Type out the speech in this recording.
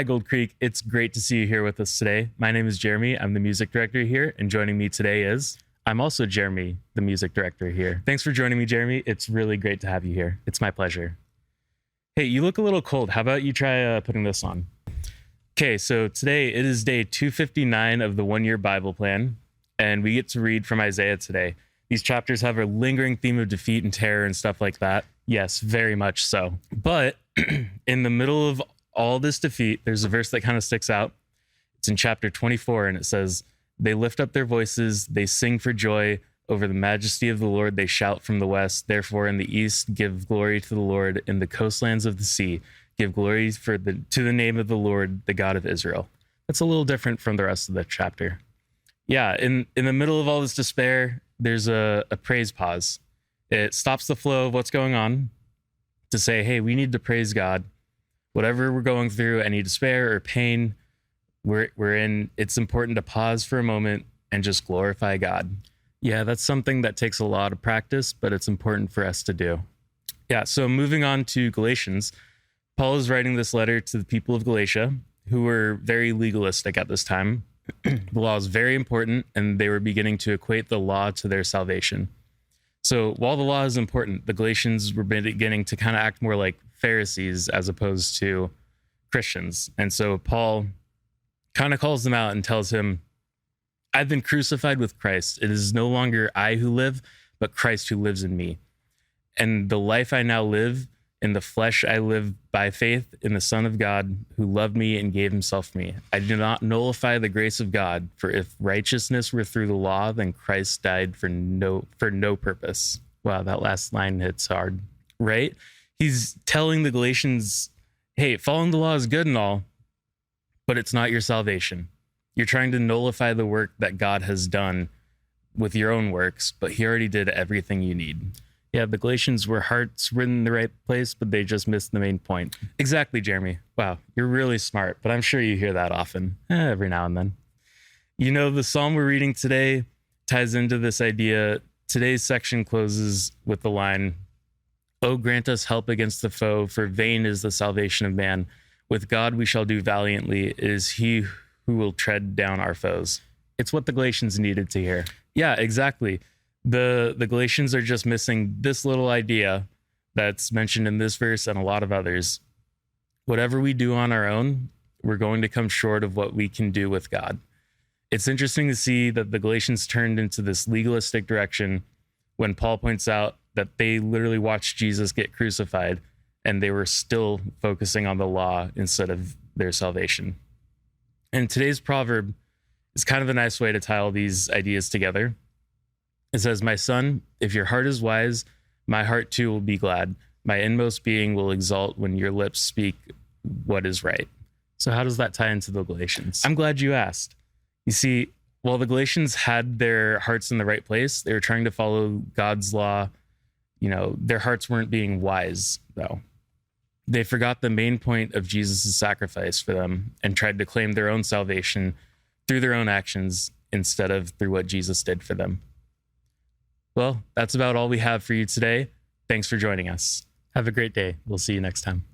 Hi, Gold Creek. It's great to see you here with us today. My name is Jeremy. I'm the music director here, and joining me today is... I'm also Jeremy, the music director here. Thanks for joining me, Jeremy. It's really great to have you here. It's my pleasure. Hey, you look a little cold. How about you try putting this on? Okay, so today it is day 259 of the one-year Bible plan, and we get to read from Isaiah today. These chapters have a lingering theme of defeat and terror and stuff like that. Yes, very much so. But in the middle of all this defeat, there's a verse that kind of sticks out. It's in chapter 24, and it says, "They lift up their voices, they sing for joy over the majesty of the Lord, they shout from the west. Therefore in the east give glory to the Lord, in the coastlands of the sea give glory to the name of the Lord, the God of Israel." That's a little different from the rest of the chapter. Yeah, in the middle of all this despair, there's a praise pause. It stops the flow of what's going on to say, hey, we need to praise God. Whatever we're going through, any despair or pain we're in, it's important to pause for a moment and just glorify God. Yeah, that's something that takes a lot of practice, but it's important for us to do. Yeah, so moving on to Galatians, Paul is writing this letter to the people of Galatia, who were very legalistic at this time. The law is very important, and they were beginning to equate the law to their salvation. So while the law is important, the Galatians were beginning to kind of act more like Pharisees as opposed to Christians. And so Paul kind of calls them out and tells him, I've been crucified with Christ. It is no longer I who live, but Christ who lives in me. And the life I now live, in the flesh I live by faith in the Son of God who loved me and gave himself for me. I do not nullify the grace of God, for if righteousness were through the law, then Christ died for no purpose. Wow, that last line hits hard, right? He's telling the Galatians, hey, following the law is good and all, but it's not your salvation. You're trying to nullify the work that God has done with your own works, but he already did everything you need. Yeah, the Galatians were hearts written in the right place, but they just missed the main point. Exactly, Jeremy. Wow, you're really smart, but I'm sure you hear that often, every now and then. You know, the psalm we're reading today ties into this idea. Today's section closes with the line, "Oh, grant us help against the foe, for vain is the salvation of man. With God we shall do valiantly. It is he who will tread down our foes." It's what the Galatians needed to hear. Yeah, exactly. The Galatians are just missing this little idea that's mentioned in this verse and a lot of others. Whatever we do on our own, we're going to come short of what we can do with God. It's interesting to see that the Galatians turned into this legalistic direction when Paul points out that they literally watched Jesus get crucified and they were still focusing on the law instead of their salvation. And today's proverb is kind of a nice way to tie all these ideas together. It says, "My son, if your heart is wise, my heart too will be glad. My inmost being will exult when your lips speak what is right." So how does that tie into the Galatians? I'm glad you asked. You see, while the Galatians had their hearts in the right place, they were trying to follow God's law. You know, their hearts weren't being wise, though. They forgot the main point of Jesus' sacrifice for them and tried to claim their own salvation through their own actions instead of through what Jesus did for them. Well, that's about all we have for you today. Thanks for joining us. Have a great day. We'll see you next time.